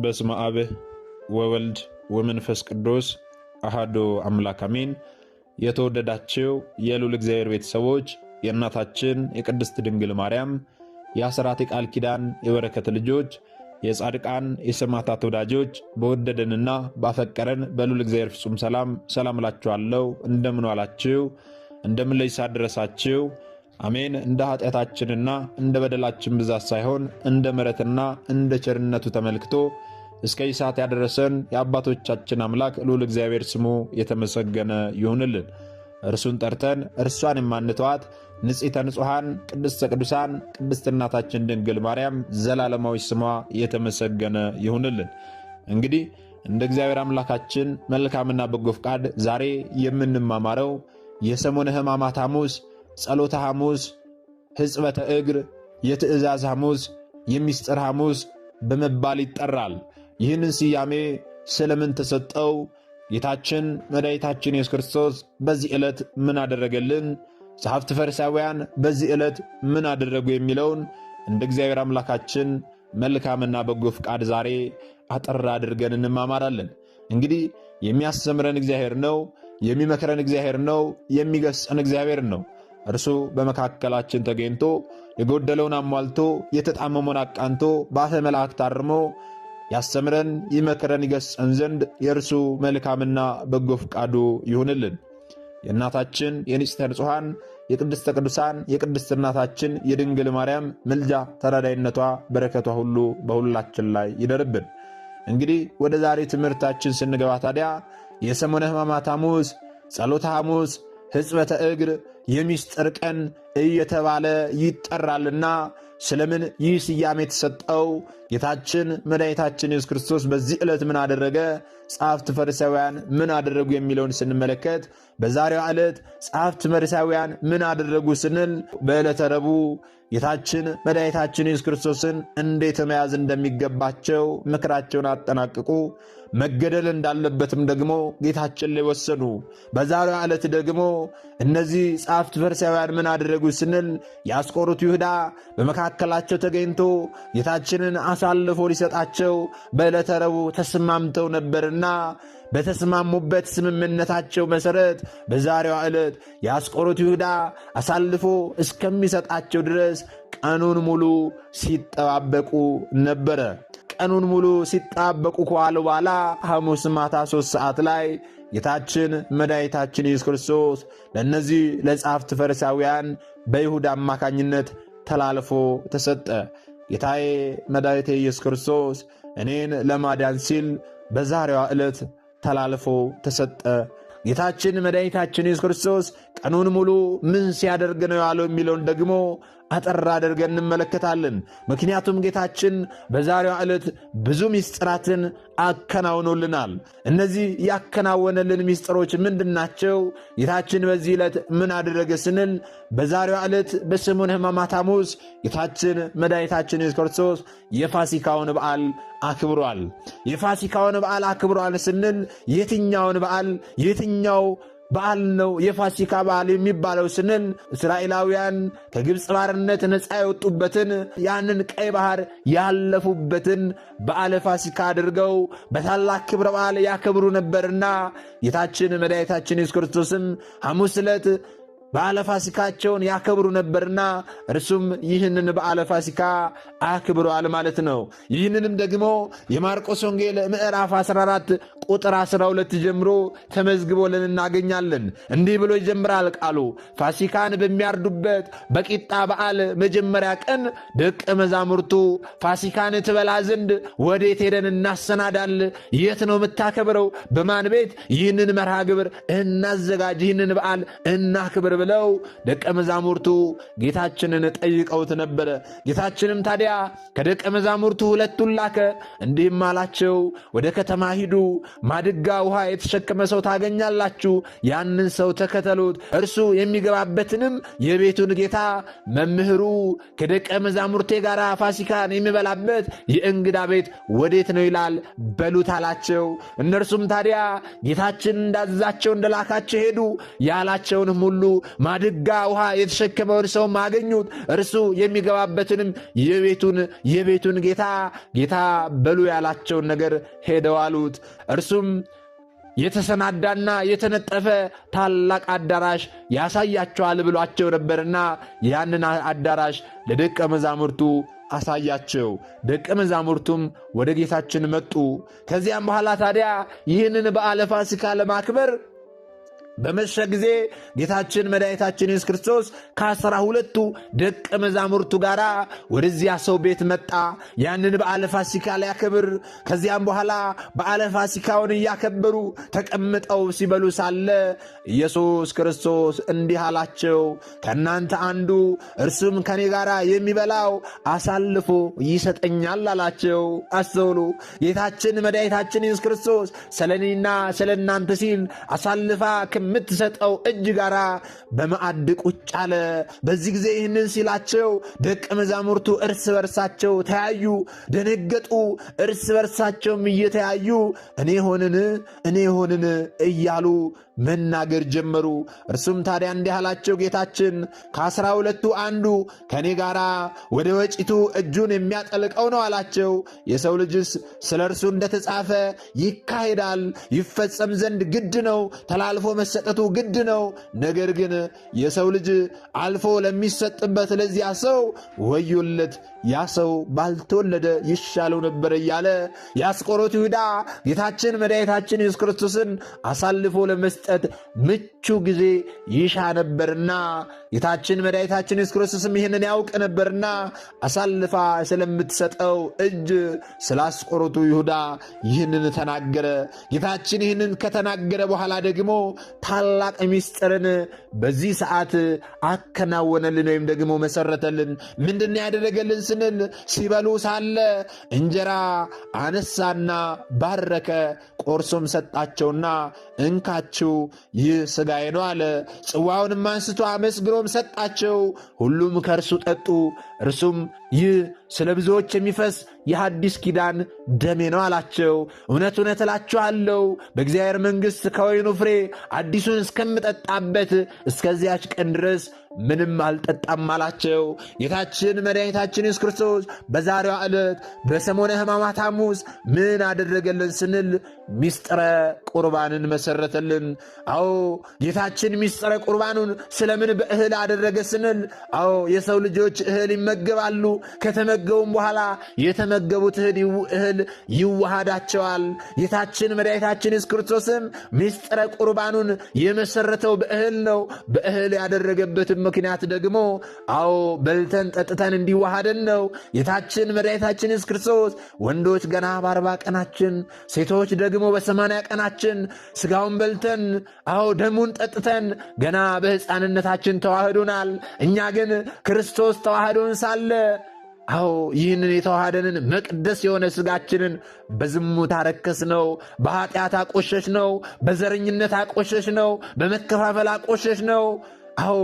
በስመ አብ ወወልድ ወመንፈስ ቅዱስ አሐዱ አምላክ አሜን። የተወደዳችሁ የልዑል እግዚአብሔር ቤተሰቦች የእናታችን የቅድስት ድንግል ማርያም የአስራት የቃል ኪዳን የበረከት ልጆች የጻድቃን የሰማዕታት ወዳጆች በወደደንና ባፈቀረን በልዑል እግዚአብሔር ፍጹም ሰላም እላችኋለሁ። እንደምን ዋላችሁ? እንደምን ለይሳ ድረሳችሁ? አሜን። እንደ ኃጢአታችንና እንደ በደላችን ብዛት ሳይሆን እንደ ምሕረትና እንደ ቸርነቱ ተመልክቶ እስከ ሰዓት ያደረሰን የአባቶቻችን አምላክ ልዑል እግዚአብሔር ስሙ የተመሰገነ ይሁንልን። እርሱን ጠርተን እርሷን የማንተዋት ንጽሕተ ንጹሐን ቅድስተ ቅዱሳን ቅድስት እናታችን ድንግል ማርያም ዘላለማዊ ስሟ የተመሰገነ ይሁንልን። እንግዲህ እንደ እግዚአብሔር አምላካችን መልካምና በጎ ፍቃድ ዛሬ የምንማማረው የሰሙነ ሕማማት ሐሙስ፣ ጸሎተ ሐሙስ፣ ሕጽበተ እግር፣ የትእዛዝ ሐሙስ፣ የሚስጥር ሐሙስ በመባል ይጠራል። ይህንን ስያሜ ስለምን ተሰጠው? ጌታችን መድኃኒታችን ኢየሱስ ክርስቶስ በዚህ ዕለት ምን አደረገልን? ጸሐፍት ፈሪሳውያን በዚህ ዕለት ምን አደረጉ? የሚለውን እንደ እግዚአብሔር አምላካችን መልካምና በጎ ፍቃድ ዛሬ አጠር አድርገን እንማማራለን። እንግዲህ የሚያስተምረን እግዚአብሔር ነው፣ የሚመክረን እግዚአብሔር ነው፣ የሚገስጸን እግዚአብሔር ነው። እርሱ በመካከላችን ተገኝቶ የጎደለውን አሟልቶ የተጣመመውን አቃንቶ በአፈ መላእክት አርሞ ያስተምረን፣ ይመክረን፣ ይገስጸን ዘንድ የእርሱ መልካምና በጎ ፍቃዱ ይሁንልን። የእናታችን የንጽሕተ ንጹሐን የቅድስተ ቅዱሳን የቅድስት እናታችን የድንግል ማርያም ምልጃ ተራዳይነቷ በረከቷ ሁሉ በሁላችን ላይ ይደርብን። እንግዲህ ወደ ዛሬ ትምህርታችን ስንገባ ታዲያ የሰሙነ ሕማማት ሐሙስ፣ ጸሎተ ሐሙስ፣ ሕጽበተ እግር፣ የሚስጥር ቀን እየተባለ ይጠራልና ስለምን ይህ ስያሜ የተሰጠው? ጌታችን መድኃኒታችን ኢየሱስ ክርስቶስ በዚህ ዕለት ምን አደረገ? ጸሐፍት ፈሪሳውያን ምን አደረጉ? የሚለውን ስንመለከት በዛሬው ዕለት ጸሐፍት ፈሪሳውያን ምን አደረጉ ስንል በዕለተ ረቡዕ ጌታችን መድኃኒታችን ኢየሱስ ክርስቶስን እንዴት መያዝ እንደሚገባቸው ምክራቸውን አጠናቅቁ። መገደል እንዳለበትም ደግሞ ጌታችን ላይ ወሰኑ። በዛሬው ዕለት ደግሞ እነዚህ ጸሐፍት ፈሪሳውያን ምን አደረጉ ስንል የአስቆሮቱ ይሁዳ በመካከላቸው ተገኝቶ ጌታችንን አሳልፎ ሊሰጣቸው በዕለተ ረቡዕ ተስማምተው ነበርና በተስማሙበት ስምምነታቸው መሠረት በዛሬዋ ዕለት የአስቆሮቱ ይሁዳ አሳልፎ እስከሚሰጣቸው ድረስ ቀኑን ሙሉ ሲጠባበቁ ነበረ። ቀኑን ሙሉ ሲጠባበቁ ከዋሉ በኋላ ሐሙስ ማታ 3 ሰዓት ላይ ጌታችን መድኃኒታችን ኢየሱስ ክርስቶስ ለእነዚህ ለጸሐፍት ፈሪሳውያን በይሁዳ አማካኝነት ተላልፎ ተሰጠ። ጌታዬ መድኃኒቴ ኢየሱስ ክርስቶስ እኔን ለማዳን ሲል በዛሬዋ ዕለት ተላልፎ ተሰጠ። ጌታችን መድኃኒታችን ኢየሱስ ክርስቶስ ቀኑን ሙሉ ምን ሲያደርግ ነው ያለው የሚለውን ደግሞ አጠር አድርገን እንመለከታለን። ምክንያቱም ጌታችን በዛሬዋ ዕለት ብዙ ምስጢራትን አከናውኖልናል። እነዚህ ያከናወነልን ምስጢሮች ምንድናቸው? ጌታችን በዚህ ዕለት ምን አደረገ ስንል በዛሬዋ ዕለት በሰሙነ ሕማማት ሐሙስ ጌታችን መድኃኒታችን ኢየሱስ ክርስቶስ የፋሲካውን በዓል አክብሯል። የፋሲካውን በዓል አክብሯል ስንል የትኛውን በዓል የትኛው በዓል ነው የፋሲካ በዓል የሚባለው ስንል እስራኤላውያን ከግብፅ ባርነት ነፃ የወጡበትን ያንን ቀይ ባህር ያለፉበትን በዓለ ፋሲካ አድርገው በታላቅ ክብረ በዓል ያከብሩ ነበርና ጌታችን መድኃኒታችን ኢየሱስ ክርስቶስም ሐሙስ ዕለት በዓለ ፋሲካቸውን ያከብሩ ነበርና እርሱም ይህንን በዓለ ፋሲካ አክብሯል ማለት ነው። ይህንንም ደግሞ የማርቆስ ወንጌል ምዕራፍ 14 ቁጥር 12 ጀምሮ ተመዝግቦልን እናገኛለን። እንዲህ ብሎ ይጀምራል ቃሉ። ፋሲካን በሚያርዱበት በቂጣ በዓል መጀመሪያ ቀን ደቀ መዛሙርቱ ፋሲካን ትበላ ዘንድ ወዴት ሄደን እናሰናዳል? የት ነው የምታከብረው? በማን ቤት? ይህንን መርሃ ግብር እናዘጋጅ፣ ይህንን በዓል እናክብር ብለው ደቀ መዛሙርቱ ጌታችንን ጠይቀውት ነበረ። ጌታችንም ታዲያ ከደቀ መዛሙርቱ 2ቱን ላከ። እንዲህም አላቸው፣ ወደ ከተማ ሂዱ፣ ማድጋ ውሃ የተሸከመ ሰው ታገኛላችሁ፣ ያንን ሰው ተከተሉት፣ እርሱ የሚገባበትንም የቤቱን ጌታ መምህሩ ከደቀ መዛሙርቴ ጋር ፋሲካን የሚበላበት የእንግዳ ቤት ወዴት ነው ይላል በሉት አላቸው። እነርሱም ታዲያ ጌታችን እንዳዘዛቸው እንደላካቸው ሄዱ። ያላቸውንም ሁሉ ማድጋ ውሃ የተሸከመውን ሰው አገኙት። እርሱ የሚገባበትንም የቤቱን ጌታ በሉ ያላቸውን ነገር ሄደው አሉት። እርሱም የተሰናዳና የተነጠፈ ታላቅ አዳራሽ ያሳያቸዋል ብሏቸው ነበርና ያንን አዳራሽ ለደቀ መዛሙርቱ አሳያቸው። ደቀ መዛሙርቱም ወደ ጌታችን መጡ። ከዚያም በኋላ ታዲያ ይህንን በዓለ ፋሲካ ለማክበር በመሸ ጊዜ ጌታችን መድኃኒታችን ኢየሱስ ክርስቶስ ከ12ቱ ደቀ መዛሙርቱ ጋር ወደዚያ ሰው ቤት መጣ፣ ያንን በዓለ ፋሲካ ሊያከብር። ከዚያም በኋላ በዓለ ፋሲካውን እያከበሩ ተቀምጠው ሲበሉ ሳለ ኢየሱስ ክርስቶስ እንዲህ አላቸው፣ ከእናንተ አንዱ እርሱም ከኔ ጋር የሚበላው አሳልፎ ይሰጠኛል አላቸው። አስተውሉ። ጌታችን መድኃኒታችን ኢየሱስ ክርስቶስ ስለ እኔና ስለ እናንተ ሲል አሳልፋ የምትሰጠው እጅ ጋራ በማዕድ ቁጭ አለ። በዚህ ጊዜ ይህንን ሲላቸው ደቀ መዛሙርቱ እርስ በርሳቸው ተያዩ፣ ደነገጡ። እርስ በርሳቸውም እየተያዩ እኔ ሆንን እያሉ መናገር ጀመሩ። እርሱም ታዲያ እንዲህ አላቸው፣ ጌታችን ከ12ቱ አንዱ ከኔ ጋር ወደ ወጪቱ እጁን የሚያጠልቀው ነው አላቸው። የሰው ልጅስ ስለ እርሱ እንደተጻፈ ይካሄዳል፣ ይፈጸም ዘንድ ግድ ነው፣ ተላልፎ መሰጠቱ ግድ ነው። ነገር ግን የሰው ልጅ አልፎ ለሚሰጥበት ለዚያ ሰው ወዮለት፣ ያ ሰው ባልተወለደ ይሻለው ነበር እያለ የአስቆሮቱ ይሁዳ ጌታችን መድኃኒታችን ኢየሱስ ክርስቶስን አሳልፎ ለመስጠት ምቹ ጊዜ ይሻ ነበርና ጌታችን መድኃኒታችን ኢየሱስ ክርስቶስም ይህንን ያውቅ ነበርና አሳልፋ ስለምትሰጠው እጅ ስለ አስቆሮቱ ይሁዳ ይህንን ተናገረ። ጌታችን ይህንን ከተናገረ በኋላ ደግሞ ታላቅ ምስጢርን በዚህ ሰዓት አከናወነልን ወይም ደግሞ መሰረተልን። ምንድን ያደረገልን ስንል ሲበሉ ሳለ እንጀራ አነሳና ባረከ፣ ቆርሶም ሰጣቸውና እንካችሁ ይህ ሥጋዬ ነው አለ። ጽዋውንም አንስቶ አመስግኖም ሰጣቸው። ሁሉም ከእርሱ ጠጡ። እርሱም ይህ ስለ ብዙዎች የሚፈስ የሐዲስ ኪዳን ደሜ ነው አላቸው። እውነት እውነት እላችኋለሁ በእግዚአብሔር መንግሥት ከወይኑ ፍሬ አዲሱን እስከምጠጣበት እስከዚያች ቀን ድረስ ምንም አልጠጣም አላቸው። ጌታችን መድኃኒታችን ኢየሱስ ክርስቶስ በዛሬዋ ዕለት በሰሞነ ሕማማት ሐሙስ ምን አደረገልን ስንል ምስጢረ ቁርባንን መሰረተልን። አዎ ጌታችን ምስጢረ ቁርባኑን ስለምን በእህል አደረገ ስንል፣ አዎ የሰው ልጆች እህል ይመገባሉ። ከተመገቡም በኋላ የተመገቡት እህል ይዋሃዳቸዋል። ጌታችን መድኃኒታችን ኢየሱስ ክርስቶስም ምስጢረ ቁርባኑን የመሰረተው በእህል ነው። በእህል ያደረገበትም ምክንያት ደግሞ አዎ በልተን ጠጥተን እንዲዋሃደን ነው። ጌታችን መድኃኒታችን ኢየሱስ ክርስቶስ ወንዶች ገና በ40 ቀናችን፣ ሴቶች ደግሞ በ80 ቀናችን ሥጋውን በልተን አዎ ደሙን ጠጥተን ገና በሕፃንነታችን ተዋህዶናል። እኛ ግን ክርስቶስ ተዋህዶን ሳለ አዎ ይህንን የተዋሃደንን መቅደስ የሆነ ሥጋችንን በዝሙት አረከስ ነው፣ በኃጢአት አቆሸሽ ነው፣ በዘረኝነት አቆሸሽ ነው፣ በመከፋፈል አቆሸሽ ነው። አዎ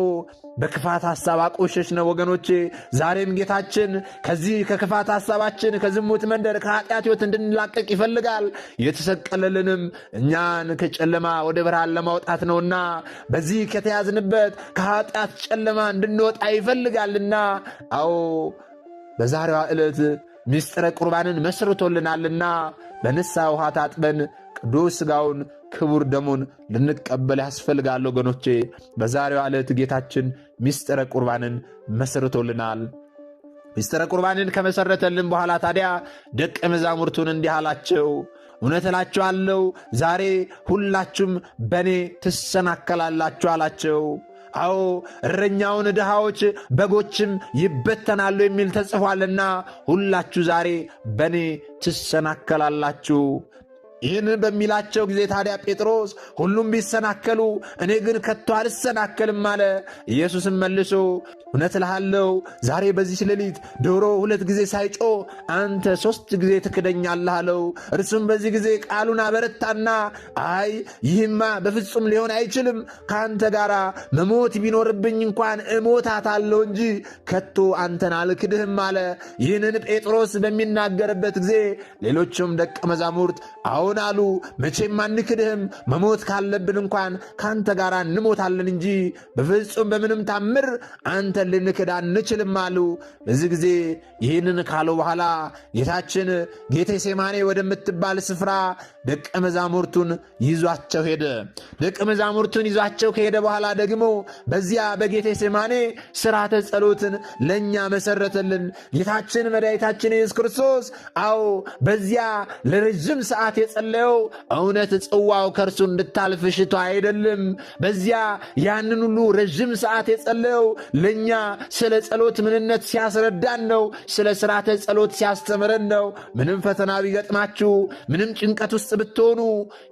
በክፋት ሐሳብ አቆሸሽ ነው። ወገኖቼ ዛሬም ጌታችን ከዚህ ከክፋት ሐሳባችን ከዝሙት መንደር ከኃጢአት ሕይወት እንድንላቀቅ ይፈልጋል። የተሰቀለልንም እኛን ከጨለማ ወደ ብርሃን ለማውጣት ነውና በዚህ ከተያዝንበት ከኃጢአት ጨለማ እንድንወጣ ይፈልጋልና አዎ በዛሬዋ ዕለት ምስጢረ ቁርባንን መስርቶልናልና በንስሐ ውሃ ታጥበን ቅዱስ ሥጋውን ክቡር ደሙን ልንቀበል ያስፈልጋል። ወገኖቼ በዛሬዋ ዕለት ጌታችን ምስጢረ ቁርባንን መስርቶልናል። ምስጢረ ቁርባንን ከመሰረተልን በኋላ ታዲያ ደቀ መዛሙርቱን እንዲህ አላቸው፣ እውነት እላችኋለሁ ዛሬ ሁላችሁም በእኔ ትሰናከላላችሁ አላቸው። አዎ እረኛውን ድሃዎች በጎችም ይበተናሉ የሚል ተጽፏልና ሁላችሁ ዛሬ በእኔ ትሰናከላላችሁ። ይህንን በሚላቸው ጊዜ ታዲያ ጴጥሮስ ሁሉም ቢሰናከሉ እኔ ግን ከቶ አልሰናከልም አለ። ኢየሱስም መልሶ እውነት እልሃለሁ ዛሬ በዚህ ሌሊት ዶሮ 2 ጊዜ ሳይጮህ አንተ 3 ጊዜ ትክደኛለህ አለው። እርሱም በዚህ ጊዜ ቃሉን አበረታና አይ ይህማ በፍጹም ሊሆን አይችልም፣ ከአንተ ጋር መሞት ቢኖርብኝ እንኳን እሞታታለሁ እንጂ ከቶ አንተን አልክድህም አለ። ይህንን ጴጥሮስ በሚናገርበት ጊዜ ሌሎቹም ደቀ መዛሙርት አዎን አሉ። መቼም አንክድህም፣ መሞት ካለብን እንኳን ከአንተ ጋር እንሞታለን እንጂ በፍጹም በምንም ታምር አንተ ልንክድ አንችልም አሉ። በዚህ ጊዜ ይህንን ካለው በኋላ ጌታችን ጌቴሴማኔ ወደምትባል ስፍራ ደቀ መዛሙርቱን ይዟቸው ሄደ። ደቀ መዛሙርቱን ይዟቸው ከሄደ በኋላ ደግሞ በዚያ በጌቴሴማኔ ሥርዓተ ጸሎትን ለእኛ መሰረተልን። ጌታችን መድኃኒታችን ኢየሱስ ክርስቶስ አዎ በዚያ ለረጅም ሰዓት የጸለየው እውነት ጽዋው ከእርሱ እንድታልፍ ሽቶ አይደለም። በዚያ ያንን ሁሉ ረጅም ሰዓት የጸለየው ለእኛ ስለ ጸሎት ምንነት ሲያስረዳን ነው። ስለ ሥርዓተ ጸሎት ሲያስተምረን ነው። ምንም ፈተና ቢገጥማችሁ፣ ምንም ጭንቀት ውስጥ ብትሆኑ፣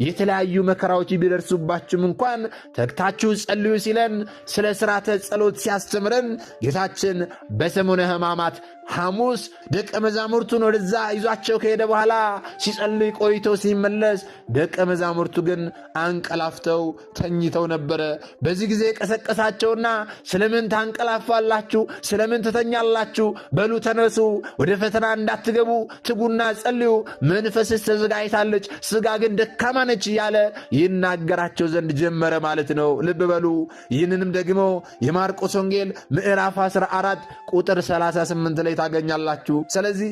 የተለያዩ መከራዎች ቢደርሱባችሁም እንኳን ተግታችሁ ጸልዩ ሲለን ስለ ሥርዓተ ጸሎት ሲያስተምረን ጌታችን በሰሙነ ሕማማት ሐሙስ ደቀ መዛሙርቱን ወደዛ ይዟቸው ከሄደ በኋላ ሲጸልይ ቆይቶ ሲመለስ ደቀ መዛሙርቱ ግን አንቀላፍተው ተኝተው ነበረ። በዚህ ጊዜ ቀሰቀሳቸውና ስለምን ታንቀላፋላችሁ? ስለምን ትተኛላችሁ? በሉ ተነሱ፣ ወደ ፈተና እንዳትገቡ ትጉና ጸልዩ፣ መንፈስስ ተዘጋጅታለች፣ ሥጋ ግን ደካማ ነች እያለ ይናገራቸው ዘንድ ጀመረ ማለት ነው። ልብ በሉ። ይህንንም ደግሞ የማርቆስ ወንጌል ምዕራፍ 14 ቁጥር 38 ላይ ታገኛላችሁ። ስለዚህ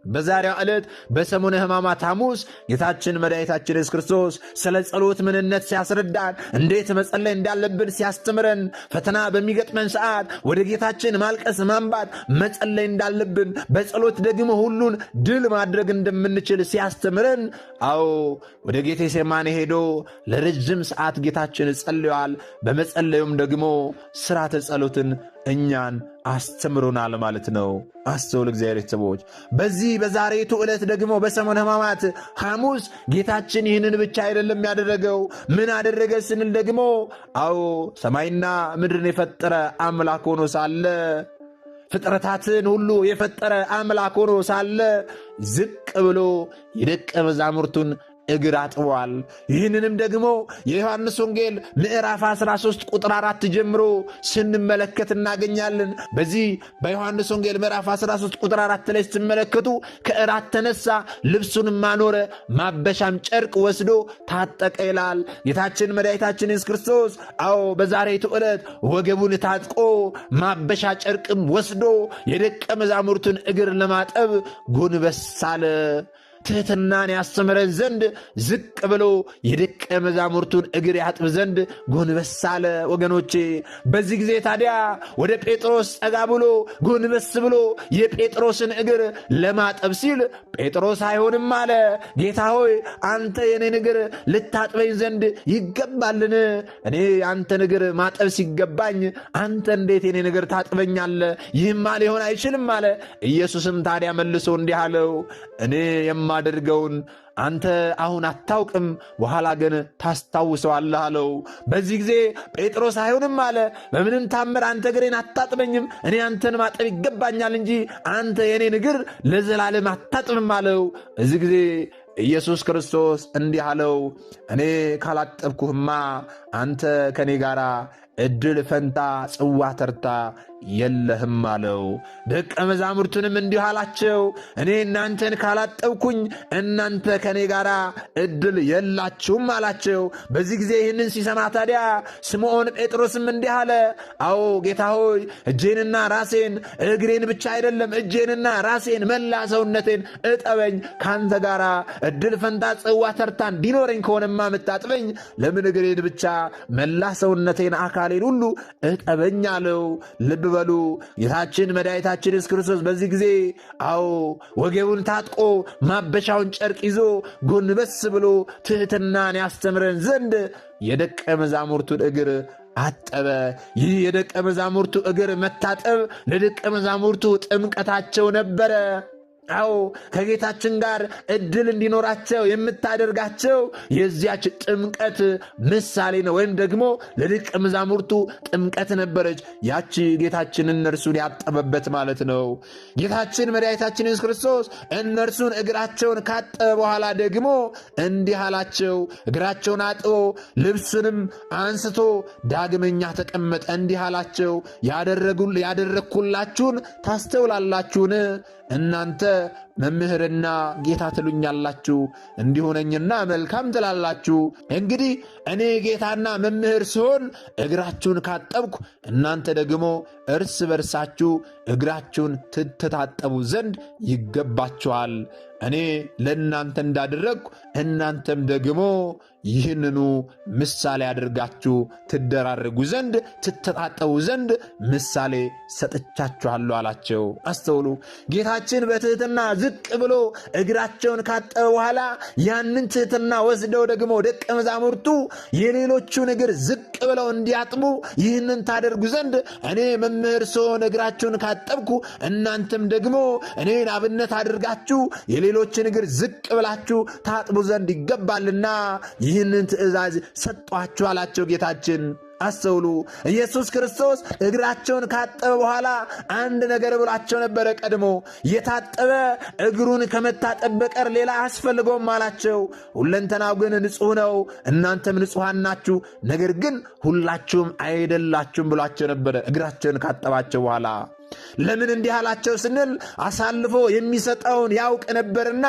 በዛሬው ዕለት በሰሙነ ሕማማት ሐሙስ ጌታችን መድኃኒታችን ኢየሱስ ክርስቶስ ስለ ጸሎት ምንነት ሲያስረዳን፣ እንዴት መጸለይ እንዳለብን ሲያስተምረን፣ ፈተና በሚገጥመን ሰዓት ወደ ጌታችን ማልቀስ፣ ማንባት፣ መጸለይ እንዳለብን፣ በጸሎት ደግሞ ሁሉን ድል ማድረግ እንደምንችል ሲያስተምረን፣ አዎ ወደ ጌቴሴማኒ ሄዶ ለረጅም ሰዓት ጌታችን ጸልዮአል። በመጸለዩም ደግሞ ሥርዓተ ጸሎትን እኛን አስተምሮናል ማለት ነው። አስተውል እግዚአብሔር ቤተሰቦች። በዚህ በዛሬቱ ዕለት ደግሞ በሰሙነ ሕማማት ሐሙስ ጌታችን ይህንን ብቻ አይደለም ያደረገው። ምን አደረገ ስንል ደግሞ አዎ ሰማይና ምድርን የፈጠረ አምላክ ሆኖ ሳለ፣ ፍጥረታትን ሁሉ የፈጠረ አምላክ ሆኖ ሳለ ዝቅ ብሎ የደቀ መዛሙርቱን እግር አጥቧል። ይህንንም ደግሞ የዮሐንስ ወንጌል ምዕራፍ 13 ቁጥር 4 ጀምሮ ስንመለከት እናገኛለን። በዚህ በዮሐንስ ወንጌል ምዕራፍ 13 ቁጥር 4 ላይ ስትመለከቱ ከእራት ተነሳ፣ ልብሱንም አኖረ፣ ማበሻም ጨርቅ ወስዶ ታጠቀ ይላል። ጌታችን መድኃኒታችን ኢየሱስ ክርስቶስ አዎ በዛሬቱ ዕለት ወገቡን ታጥቆ ማበሻ ጨርቅም ወስዶ የደቀ መዛሙርቱን እግር ለማጠብ ጎንበስ አለ። ትሕትናን ያስተምረን ዘንድ ዝቅ ብሎ የደቀ መዛሙርቱን እግር ያጥብ ዘንድ ጎንበስ አለ። ወገኖቼ በዚህ ጊዜ ታዲያ ወደ ጴጥሮስ ጠጋ ብሎ ጎንበስ ብሎ የጴጥሮስን እግር ለማጠብ ሲል ጴጥሮስ አይሆንም አለ። ጌታ ሆይ አንተ የኔን እግር ልታጥበኝ ዘንድ ይገባልን? እኔ አንተን እግር ማጠብ ሲገባኝ አንተ እንዴት የኔን እግር ታጥበኛለህ? ይህማ ሊሆን አይችልም አለ። ኢየሱስም ታዲያ መልሶ እንዲህ አለው፣ እኔ የማደርገውን አንተ አሁን አታውቅም፣ በኋላ ግን ታስታውሰዋለህ አለው። በዚህ ጊዜ ጴጥሮስ አይሆንም አለ። በምንም ታምር አንተ እግሬን አታጥበኝም፣ እኔ አንተን ማጠብ ይገባኛል እንጂ አንተ የኔን እግር ለዘላለም አታጥብም አለው። በዚህ ጊዜ ኢየሱስ ክርስቶስ እንዲህ አለው፣ እኔ ካላጠብኩህማ አንተ ከኔ ጋር ዕድል ፈንታ ጽዋ ተርታ የለህም አለው። ደቀ መዛሙርቱንም እንዲህ አላቸው፣ እኔ እናንተን ካላጠብኩኝ እናንተ ከኔ ጋር ዕድል የላችሁም አላቸው። በዚህ ጊዜ ይህንን ሲሰማ ታዲያ ስምዖን ጴጥሮስም እንዲህ አለ፣ አዎ ጌታ ሆይ እጄንና ራሴን እግሬን ብቻ አይደለም እጄንና ራሴን መላ ሰውነቴን እጠበኝ። ካንተ ጋር ዕድል ፈንታ ጽዋ ተርታ እንዲኖረኝ ከሆነማ የምታጥበኝ ለምን እግሬን ብቻ መላ ሰውነቴን አካሌን ሁሉ እጠበኝ አለው። ልብ በሉ ጌታችን መድኃኒታችን ኢየሱስ ክርስቶስ በዚህ ጊዜ አዎ ወገቡን ታጥቆ ማበሻውን ጨርቅ ይዞ ጎንበስ ብሎ ትሕትናን ያስተምረን ዘንድ የደቀ መዛሙርቱን እግር አጠበ። ይህ የደቀ መዛሙርቱ እግር መታጠብ ለደቀ መዛሙርቱ ጥምቀታቸው ነበረ። አዎ ከጌታችን ጋር እድል እንዲኖራቸው የምታደርጋቸው የዚያች ጥምቀት ምሳሌ ነው። ወይም ደግሞ ለደቀ መዛሙርቱ ጥምቀት ነበረች፣ ያቺ ጌታችን እነርሱን ያጠበበት ማለት ነው። ጌታችን መድኃኒታችን ኢየሱስ ክርስቶስ እነርሱን እግራቸውን ካጠበ በኋላ ደግሞ እንዲህ አላቸው። እግራቸውን አጥቦ ልብሱንም አንስቶ ዳግመኛ ተቀመጠ። እንዲህ አላቸው፣ ያደረግኩላችሁን ታስተውላላችሁን? እናንተ መምህርና ጌታ ትሉኛላችሁ፣ እንዲሁ ነኝና መልካም ትላላችሁ። እንግዲህ እኔ ጌታና መምህር ስሆን እግራችሁን ካጠብኩ፣ እናንተ ደግሞ እርስ በርሳችሁ እግራችሁን ትታጠቡ ዘንድ ይገባችኋል። እኔ ለእናንተ እንዳደረግኩ እናንተም ደግሞ ይህንኑ ምሳሌ አድርጋችሁ ትደራረጉ ዘንድ ትተጣጠቡ ዘንድ ምሳሌ ሰጥቻችኋለሁ አላቸው። አስተውሉ። ጌታችን በትህትና ዝቅ ብሎ እግራቸውን ካጠበ በኋላ ያንን ትህትና ወስደው ደግሞ ደቀ መዛሙርቱ የሌሎቹን እግር ዝቅ ብለው እንዲያጥቡ ይህንን ታደርጉ ዘንድ እኔ መምህር ስሆን እግራቸውን ካጠብኩ፣ እናንተም ደግሞ እኔን አብነት አድርጋችሁ የሌሎችን እግር ዝቅ ብላችሁ ታጥቡ ዘንድ ይገባልና ይህንን ትእዛዝ ሰጧችሁ አላቸው ጌታችን። አስተውሉ። ኢየሱስ ክርስቶስ እግራቸውን ካጠበ በኋላ አንድ ነገር ብሏቸው ነበረ። ቀድሞ የታጠበ እግሩን ከመታጠብ በቀር ሌላ አያስፈልገውም አላቸው። ሁለንተናው ግን ንጹሕ ነው፣ እናንተም ንጹሐን ናችሁ፣ ነገር ግን ሁላችሁም አይደላችሁም ብሏቸው ነበረ እግራቸውን ካጠባቸው በኋላ። ለምን እንዲህ አላቸው ስንል አሳልፎ የሚሰጠውን ያውቅ ነበርና፣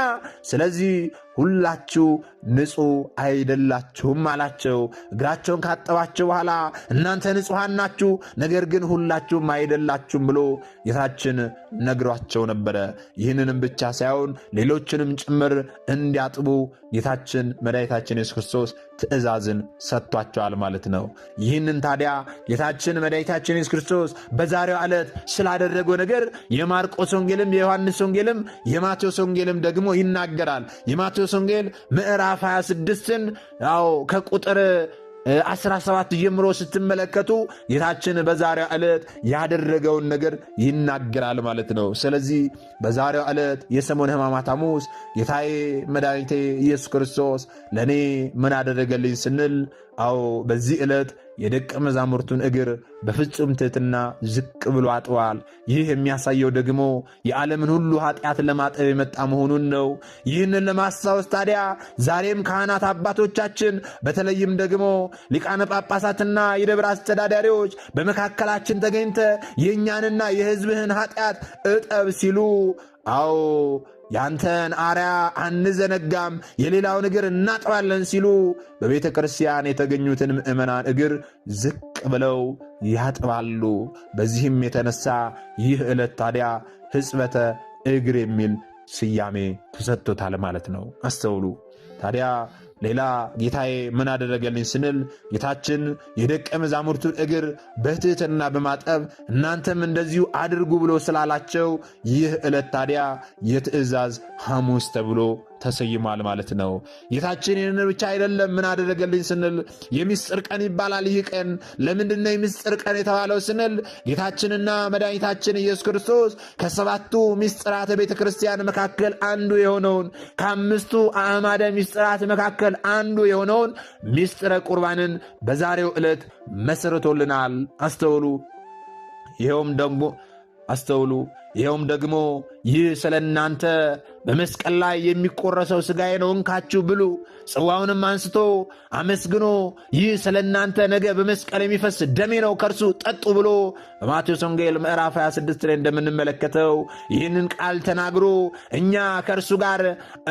ስለዚህ ሁላችሁ ንጹሕ አይደላችሁም አላቸው። እግራቸውን ካጠባቸው በኋላ እናንተ ንጹሐን ናችሁ፣ ነገር ግን ሁላችሁም አይደላችሁም ብሎ ጌታችን ነግሯቸው ነበረ። ይህንንም ብቻ ሳይሆን ሌሎችንም ጭምር እንዲያጥቡ ጌታችን መድኃኒታችን ኢየሱስ ክርስቶስ ትእዛዝን ሰጥቷቸዋል ማለት ነው። ይህንን ታዲያ ጌታችን መድኃኒታችን ኢየሱስ ክርስቶስ በዛሬው ዕለት ስላደረገው ነገር የማርቆስ ወንጌልም የዮሐንስ ወንጌልም የማቴዎስ ወንጌልም ደግሞ ይናገራል። የማቴዎስ ወንጌል ምዕራፍ 26ን ከቁጥር 17 ጀምሮ ስትመለከቱ ጌታችን በዛሬው ዕለት ያደረገውን ነገር ይናገራል ማለት ነው። ስለዚህ በዛሬው ዕለት የሰሙነ ሕማማት ሐሙስ ጌታዬ መድኃኒቴ ኢየሱስ ክርስቶስ ለእኔ ምን አደረገልኝ ስንል በዚህ ዕለት የደቀ መዛሙርቱን እግር በፍጹም ትሕትና ዝቅ ብሎ አጥቧል። ይህ የሚያሳየው ደግሞ የዓለምን ሁሉ ኃጢአት ለማጠብ የመጣ መሆኑን ነው። ይህንን ለማስታወስ ታዲያ ዛሬም ካህናት አባቶቻችን በተለይም ደግሞ ሊቃነ ጳጳሳትና የደብረ አስተዳዳሪዎች በመካከላችን ተገኝተ የእኛንና የሕዝብህን ኃጢአት እጠብ ሲሉ ያንተን አርያ አንዘነጋም፣ የሌላውን እግር እናጥባለን ሲሉ በቤተ ክርስቲያን የተገኙትን ምእመናን እግር ዝቅ ብለው ያጥባሉ። በዚህም የተነሳ ይህ ዕለት ታዲያ ሕጽበተ እግር የሚል ስያሜ ተሰጥቶታል ማለት ነው። አስተውሉ። ታዲያ ሌላ ጌታዬ ምን አደረገልኝ ስንል ጌታችን የደቀ መዛሙርቱን እግር በትሕትና በማጠብ እናንተም እንደዚሁ አድርጉ ብሎ ስላላቸው ይህ ዕለት ታዲያ የትእዛዝ ሐሙስ ተብሎ ተሰይሟል ማለት ነው። ጌታችን ይህን ብቻ አይደለም ምን አደረገልኝ ስንል የምስጢር ቀን ይባላል። ይህ ቀን ለምንድነው የምስጢር ቀን የተባለው ስንል ጌታችንና መድኃኒታችን ኢየሱስ ክርስቶስ ከሰባቱ ምስጢራተ ቤተ ክርስቲያን መካከል አንዱ የሆነውን ከአምስቱ አዕማደ ምስጢራት መካከል አንዱ የሆነውን ምስጢረ ቁርባንን በዛሬው ዕለት መስርቶልናል። ይኸውም ደግሞ ይህ ስለ እናንተ በመስቀል ላይ የሚቆረሰው ሥጋዬ ነው፣ እንካችሁ ብሉ። ጽዋውንም አንስቶ አመስግኖ ይህ ስለ እናንተ ነገ በመስቀል የሚፈስ ደሜ ነው፣ ከእርሱ ጠጡ ብሎ በማቴዎስ ወንጌል ምዕራፍ 26 ላይ እንደምንመለከተው ይህንን ቃል ተናግሮ እኛ ከእርሱ ጋር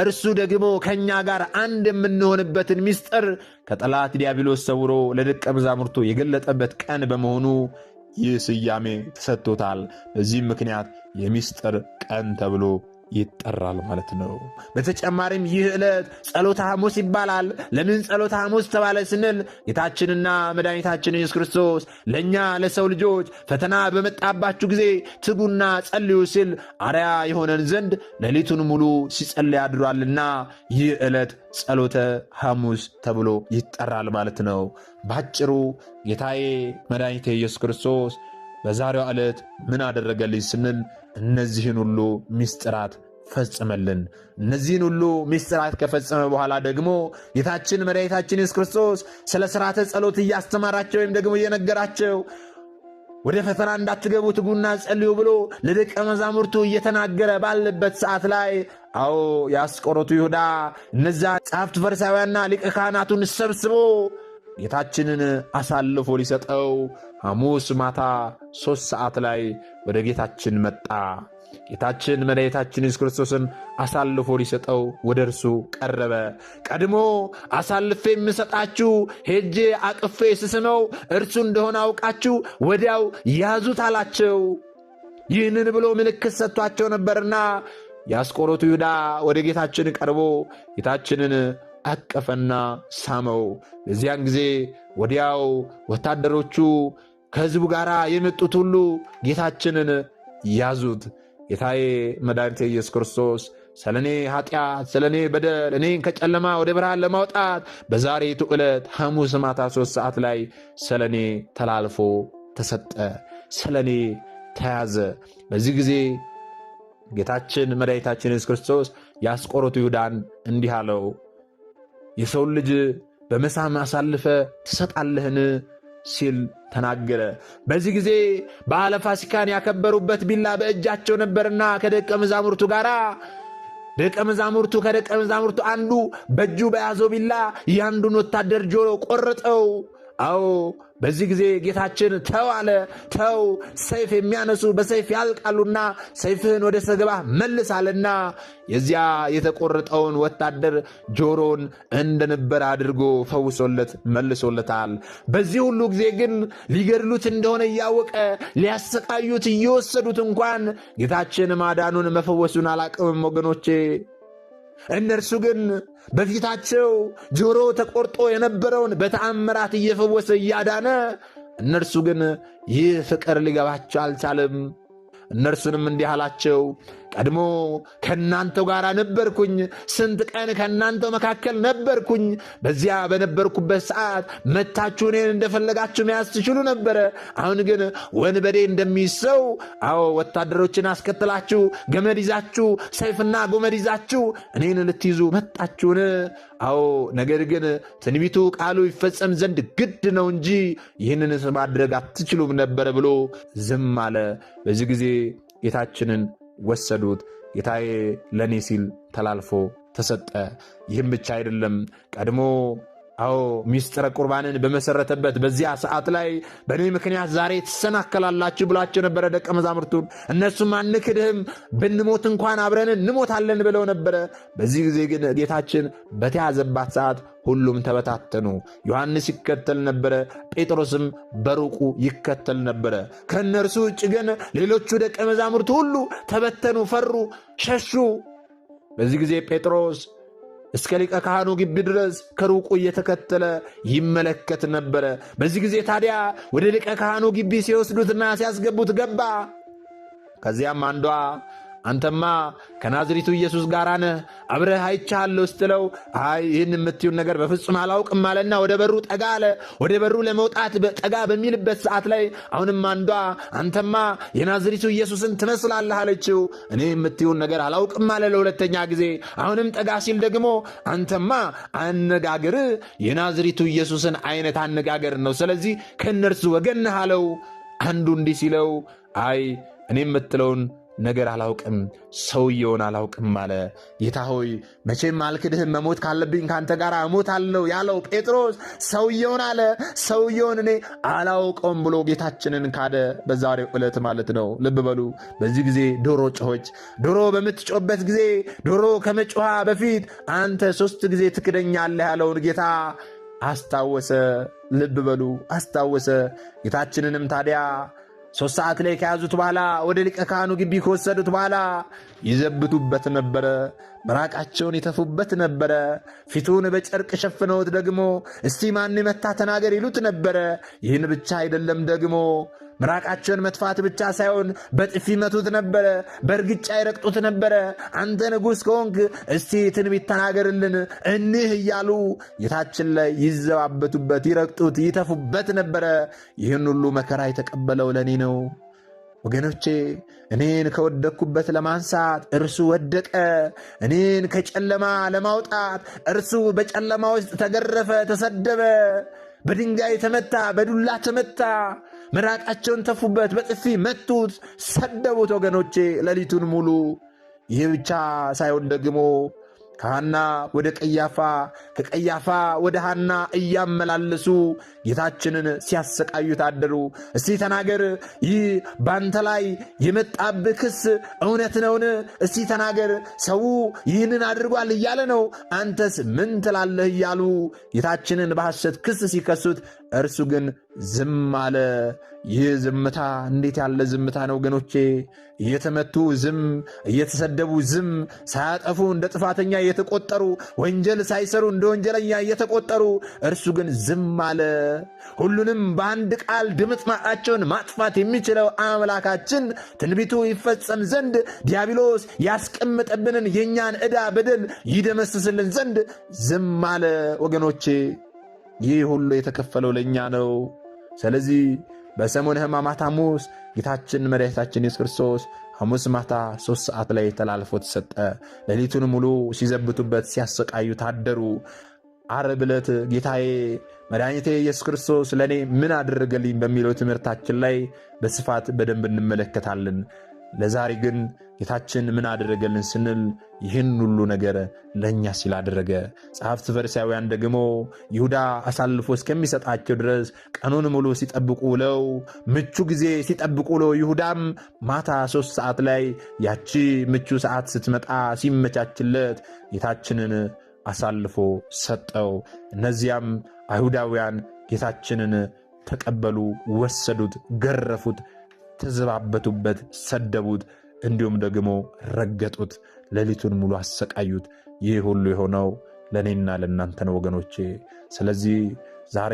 እርሱ ደግሞ ከእኛ ጋር አንድ የምንሆንበትን ምስጢር ከጠላት ዲያብሎስ ሰውሮ ለደቀ መዛሙርቱ የገለጠበት ቀን በመሆኑ ይህ ስያሜ ተሰጥቶታል። በዚህም ምክንያት የምስጢር ቀን ተብሎ ይጠራል ማለት ነው። በተጨማሪም ይህ ዕለት ጸሎተ ሐሙስ ይባላል። ለምን ጸሎተ ሐሙስ ተባለ ስንል ጌታችንና መድኃኒታችን ኢየሱስ ክርስቶስ ለእኛ ለሰው ልጆች ፈተና በመጣባችሁ ጊዜ ትጉና ጸልዩ ሲል አርያ የሆነን ዘንድ ሌሊቱን ሙሉ ሲጸልይ አድሯልና ይህ ዕለት ጸሎተ ሐሙስ ተብሎ ይጠራል ማለት ነው። ባጭሩ ጌታዬ መድኃኒቴ ኢየሱስ ክርስቶስ በዛሬው ዕለት ምን አደረገልኝ ስንል እነዚህን ሁሉ ምስጢራት ፈጽመልን። እነዚህን ሁሉ ምስጢራት ከፈጸመ በኋላ ደግሞ ጌታችን መድኃኒታችን ኢየሱስ ክርስቶስ ስለ ሥርዓተ ጸሎት እያስተማራቸው ወይም ደግሞ እየነገራቸው ወደ ፈተና እንዳትገቡ ትጉና ጸልዩ ብሎ ለደቀ መዛሙርቱ እየተናገረ ባለበት ሰዓት ላይ የአስቆሮቱ ይሁዳ እነዛ ጸሐፍት ፈሪሳውያንና ሊቀ ካህናቱን ሰብስቦ ጌታችንን አሳልፎ ሊሰጠው ሐሙስ ማታ 3 ሰዓት ላይ ወደ ጌታችን መጣ። ጌታችን መድኃኒታችን ኢየሱስ ክርስቶስን አሳልፎ ሊሰጠው ወደ እርሱ ቀረበ። ቀድሞ አሳልፌ የምሰጣችሁ ሄጄ አቅፌ ስስመው እርሱ እንደሆነ አውቃችሁ ወዲያው ያዙት አላቸው። ይህንን ብሎ ምልክት ሰጥቷቸው ነበርና የአስቆሮቱ ይሁዳ ወደ ጌታችን ቀርቦ ጌታችንን አቀፈና ሳመው። በዚያን ጊዜ ወዲያው ወታደሮቹ ከሕዝቡ ጋር የመጡት ሁሉ ጌታችንን ያዙት። ጌታዬ መድኃኒቴ ኢየሱስ ክርስቶስ ስለ እኔ ኃጢአት፣ ስለ እኔ በደል እኔን ከጨለማ ወደ ብርሃን ለማውጣት በዛሬቱ ዕለት ሐሙስ ማታ 3 ሰዓት ላይ ስለ እኔ ተላልፎ ተሰጠ፣ ስለ እኔ ተያዘ። በዚህ ጊዜ ጌታችን መድኃኒታችን ኢየሱስ ክርስቶስ የአስቆሮቱ ይሁዳን እንዲህ አለው፣ የሰውን ልጅ በመሳም አሳልፈ ትሰጣለህን ሲል ተናገረ። በዚህ ጊዜ በዓለ ፋሲካን ያከበሩበት ቢላ በእጃቸው ነበርና ከደቀ መዛሙርቱ ጋር ደቀ መዛሙርቱ አንዱ በእጁ በያዘው ቢላ ያንዱን ወታደር ጆሮ ቆረጠው። በዚህ ጊዜ ጌታችን ተው አለ። ተው፣ ሰይፍ የሚያነሱ በሰይፍ ያልቃሉና ሰይፍህን ወደ ሰገባ መልሳልና የዚያ የተቆረጠውን ወታደር ጆሮን እንደነበረ አድርጎ ፈውሶለት መልሶለታል። በዚህ ሁሉ ጊዜ ግን ሊገድሉት እንደሆነ እያወቀ ሊያሰቃዩት እየወሰዱት እንኳን ጌታችን ማዳኑን መፈወሱን አላቅምም ወገኖቼ። እነርሱ ግን በፊታቸው ጆሮ ተቆርጦ የነበረውን በተአምራት እየፈወሰ እያዳነ፣ እነርሱ ግን ይህ ፍቅር ሊገባቸው አልቻለም። እነርሱንም እንዲህ አላቸው፣ ቀድሞ ከእናንተው ጋር ነበርኩኝ፣ ስንት ቀን ከእናንተው መካከል ነበርኩኝ። በዚያ በነበርኩበት ሰዓት መታችሁ እኔን እንደፈለጋችሁ መያዝ ትችሉ ነበረ። አሁን ግን ወንበዴ እንደሚይዝ ሰው ወታደሮችን አስከትላችሁ ገመድ ይዛችሁ ሰይፍና ጎመድ ይዛችሁ እኔን ልትይዙ መጣችሁን? ነገር ግን ትንቢቱ ቃሉ ይፈጸም ዘንድ ግድ ነው እንጂ ይህንን ማድረግ አትችሉም ነበረ ብሎ ዝም አለ። በዚህ ጊዜ ጌታችንን ወሰዱት። ጌታዬ ለእኔ ሲል ተላልፎ ተሰጠ። ይህም ብቻ አይደለም። ቀድሞ ሚስጥረ ቁርባንን በመሰረተበት በዚያ ሰዓት ላይ በእኔ ምክንያት ዛሬ ትሰናከላላችሁ ብሏቸው ነበረ ደቀ መዛሙርቱን። እነሱም አንክድህም፣ ብንሞት እንኳን አብረን እንሞታለን ብለው ነበረ። በዚህ ጊዜ ግን ጌታችን በተያዘባት ሰዓት ሁሉም ተበታተኑ። ዮሐንስ ይከተል ነበረ፣ ጴጥሮስም በሩቁ ይከተል ነበረ። ከእነርሱ ውጭ ግን ሌሎቹ ደቀ መዛሙርቱ ሁሉ ተበተኑ፣ ፈሩ፣ ሸሹ። በዚህ ጊዜ ጴጥሮስ እስከ ሊቀ ካህኑ ግቢ ድረስ ከሩቁ እየተከተለ ይመለከት ነበረ። በዚህ ጊዜ ታዲያ ወደ ሊቀ ካህኑ ግቢ ሲወስዱትና ሲያስገቡት ገባ። ከዚያም አንዷ አንተማ ከናዝሪቱ ኢየሱስ ጋር ነህ፣ አብረህ አይቻለሁ ስትለው ይህን የምትዩን ነገር በፍጹም አላውቅም አለና ወደ በሩ ጠጋ አለ። ወደ በሩ ለመውጣት ጠጋ በሚልበት ሰዓት ላይ አሁንም አንዷ አንተማ የናዝሪቱ ኢየሱስን ትመስላለህ አለችው። እኔ የምትዩን ነገር አላውቅም አለ ለሁለተኛ ጊዜ። አሁንም ጠጋ ሲል ደግሞ አንተማ አነጋገር የናዝሪቱ ኢየሱስን አይነት አነጋገር ነው፣ ስለዚህ ከእነርሱ ወገን ነህ አለው። አንዱ እንዲህ ሲለው እኔ የምትለውን ነገር አላውቅም፣ ሰውየውን አላውቅም አለ። ጌታ ሆይ መቼም አልክድህም፣ መሞት ካለብኝ ካንተ ጋር እሞታለሁ ያለው ጴጥሮስ ሰውየውን አለ። ሰውየውን እኔ አላውቀውም ብሎ ጌታችንን ካደ። በዛሬው ዕለት ማለት ነው። ልብ በሉ። በዚህ ጊዜ ዶሮ ጮኸች። ዶሮ በምትጮህበት ጊዜ ዶሮ ከመጮኋ በፊት አንተ 3 ጊዜ ትክደኛለህ ያለውን ጌታ አስታወሰ። ልብ በሉ፣ አስታወሰ። ጌታችንንም ታዲያ 3 ሰዓት ላይ ከያዙት በኋላ ወደ ሊቀ ካህኑ ግቢ ከወሰዱት በኋላ ይዘብቱበት ነበረ። ምራቃቸውን ይተፉበት ነበረ። ፊቱን በጨርቅ ሸፍነውት ደግሞ እስቲ ማን መታ ተናገር ይሉት ነበረ። ይህን ብቻ አይደለም፣ ደግሞ ምራቃቸውን መጥፋት ብቻ ሳይሆን በጥፊ መቱት ነበረ፣ በእርግጫ ይረግጡት ነበረ። አንተ ንጉሥ ከሆንክ እስቲ ትንቢት ተናገርልን እኒህ እያሉ ጌታችን ላይ ይዘባበቱበት፣ ይረግጡት፣ ይተፉበት ነበረ። ይህን ሁሉ መከራ የተቀበለው ለእኔ ነው፣ ወገኖቼ እኔን ከወደቅኩበት ለማንሳት እርሱ ወደቀ። እኔን ከጨለማ ለማውጣት እርሱ በጨለማ ውስጥ ተገረፈ፣ ተሰደበ፣ በድንጋይ ተመታ፣ በዱላ ተመታ። ምራቃቸውን ተፉበት፣ በጥፊ መቱት፣ ሰደቡት። ወገኖቼ ሌሊቱን ሙሉ ይህ ብቻ ሳይሆን ደግሞ ከሐና ወደ ቀያፋ፣ ከቀያፋ ወደ ሐና እያመላለሱ ጌታችንን ሲያሰቃዩት አደሩ። እስቲ ተናገር፣ ይህ ባንተ ላይ የመጣብህ ክስ እውነት ነውን? እስቲ ተናገር፣ ሰው ይህንን አድርጓል እያለ ነው፣ አንተስ ምን ትላለህ? እያሉ ጌታችንን በሐሰት ክስ ሲከሱት እርሱ ግን ዝም አለ። ይህ ዝምታ እንዴት ያለ ዝምታ ነው ወገኖቼ! እየተመቱ ዝም፣ እየተሰደቡ ዝም፣ ሳያጠፉ እንደ ጥፋተኛ እየተቆጠሩ፣ ወንጀል ሳይሰሩ እንደ ወንጀለኛ እየተቆጠሩ እርሱ ግን ዝም አለ። ሁሉንም በአንድ ቃል ድምጥማጣቸውን ማጥፋት የሚችለው አምላካችን ትንቢቱ ይፈጸም ዘንድ ዲያብሎስ ያስቀመጠብንን የእኛን ዕዳ በደል ይደመስስልን ዘንድ ዝም አለ ወገኖቼ። ይህ ሁሉ የተከፈለው ለእኛ ነው። ስለዚህ በሰሙነ ሕማማት ሐሙስ ጌታችን መድኃኒታችን ኢየሱስ ክርስቶስ ሐሙስ ማታ 3 ሰዓት ላይ ተላልፎ ተሰጠ። ሌሊቱን ሙሉ ሲዘብቱበት ሲያሰቃዩት አደሩ። ዓርብ ዕለት ጌታዬ መድኃኒቴ ኢየሱስ ክርስቶስ ለእኔ ምን አደረገልኝ በሚለው ትምህርታችን ላይ በስፋት በደንብ እንመለከታለን። ለዛሬ ግን ጌታችን ምን አደረገልን ስንል ይህን ሁሉ ነገር ለእኛ ሲል አደረገ። ጸሐፍት ፈሪሳውያን ደግሞ ይሁዳ አሳልፎ እስከሚሰጣቸው ድረስ ቀኑን ሙሉ ሲጠብቁ ውለው፣ ምቹ ጊዜ ሲጠብቁ ውለው፣ ይሁዳም ማታ 3 ሰዓት ላይ ያቺ ምቹ ሰዓት ስትመጣ ሲመቻችለት ጌታችንን አሳልፎ ሰጠው። እነዚያም አይሁዳውያን ጌታችንን ተቀበሉ፣ ወሰዱት፣ ገረፉት፣ ተዘባበቱበት፣ ሰደቡት፣ እንዲሁም ደግሞ ረገጡት፣ ሌሊቱን ሙሉ አሰቃዩት። ይህ ሁሉ የሆነው ለእኔና ለእናንተ ነው ወገኖቼ። ስለዚህ ዛሬ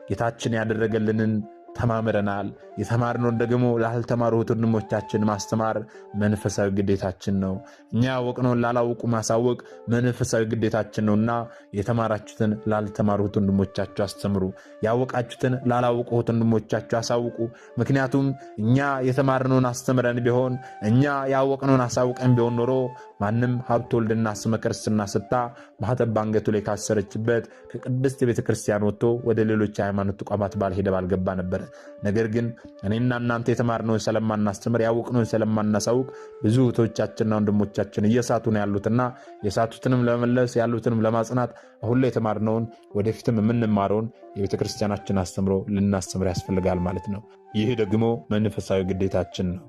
ጌታችን ያደረገልንን ተማምረናል። የተማርነውን ደግሞ ላልተማሩት ወንድሞቻችን ማስተማር መንፈሳዊ ግዴታችን ነው። እኛ ያወቅነውን ላላወቁ ማሳወቅ መንፈሳዊ ግዴታችን ነውና የተማራችሁትን ላልተማሩት ወንድሞቻችሁ አስተምሩ፣ ያወቃችሁትን ላላወቁት ወንድሞቻችሁ አሳውቁ። ምክንያቱም እኛ የተማርነውን አስተምረን ቢሆን፣ እኛ ያወቅነውን አሳውቀን ቢሆን ኖሮ ማንም ሀብተ ወልድና ስመ ክርስትና ስታ ማኅተብ ባንገቱ ላይ ካሰረችበት ከቅድስት ቤተ ክርስቲያን ወጥቶ ወደ ሌሎች ሃይማኖት ተቋማት ባልሄደ ባልገባ ነበር። ነገር ግን እኔና እናንተ የተማርነውን ስለማናስተምር፣ ያወቅነውን ስለማናሳውቅ ብዙ እህቶቻችንና ወንድሞቻችን እየሳቱ ነው ያሉትና የሳቱትንም ለመመለስ ያሉትንም ለማጽናት አሁን ላይ የተማርነውን ወደፊትም የምንማረውን የቤተ ክርስቲያናችን አስተምሮ ልናስተምር ያስፈልጋል ማለት ነው። ይህ ደግሞ መንፈሳዊ ግዴታችን ነው።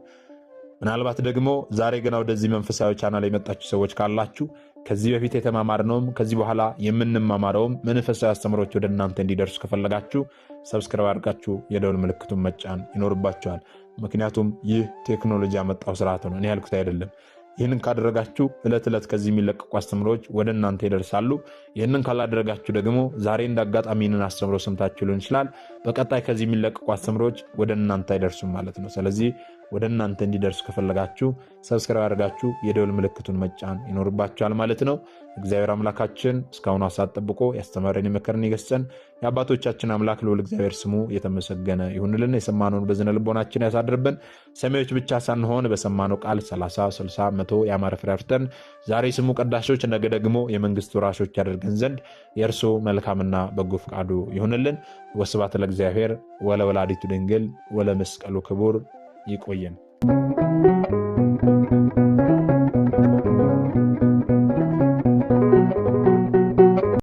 ምናልባት ደግሞ ዛሬ ገና ወደዚህ መንፈሳዊ ቻናል የመጣችሁ ሰዎች ካላችሁ ከዚህ በፊት የተማማርነውም ከዚህ በኋላ የምንማማረውም መንፈሳዊ አስተምሮች ወደ እናንተ እንዲደርሱ ከፈለጋችሁ ሰብስክራይብ አድርጋችሁ የደወል ምልክቱን መጫን ይኖርባችኋል። ምክንያቱም ይህ ቴክኖሎጂ ያመጣው ስርዓት ነው፣ እኔ ያልኩት አይደለም። ይህንን ካደረጋችሁ ዕለት ዕለት ከዚህ የሚለቀቁ አስተምሮች ወደ እናንተ ይደርሳሉ። ይህንን ካላደረጋችሁ ደግሞ ዛሬ እንደ አጋጣሚ ይህንን አስተምሮ ሰምታችሁ ሊሆን ይችላል፣ በቀጣይ ከዚህ የሚለቀቁ አስተምሮች ወደ እናንተ አይደርሱም ማለት ነው። ስለዚህ ወደ እናንተ እንዲደርሱ ከፈለጋችሁ ሰብስክራይብ አድርጋችሁ የደወል ምልክቱን መጫን ይኖርባችኋል ማለት ነው። እግዚአብሔር አምላካችን እስካሁኑ ሰዓት ጠብቆ ያስተማረን የመከረን የገሰጸን የአባቶቻችን አምላክ ልዑል እግዚአብሔር ስሙ የተመሰገነ ይሁንልን። የሰማነውን በዝነ ልቦናችን ያሳድርብን። ሰሚዎች ብቻ ሳንሆን በሰማነው ቃል 30፣ 60፣ 100 ያማረ ፍሬ አፍርተን ዛሬ ስሙ ቀዳሾች ነገ ደግሞ የመንግስቱ ወራሾች ያደርገን ዘንድ የእርሱ መልካምና በጎ ፈቃዱ ይሁንልን። ወስብሐት ለእግዚአብሔር ወለወላዲቱ ድንግል ወለመስቀሉ ክቡር። ይቆየን።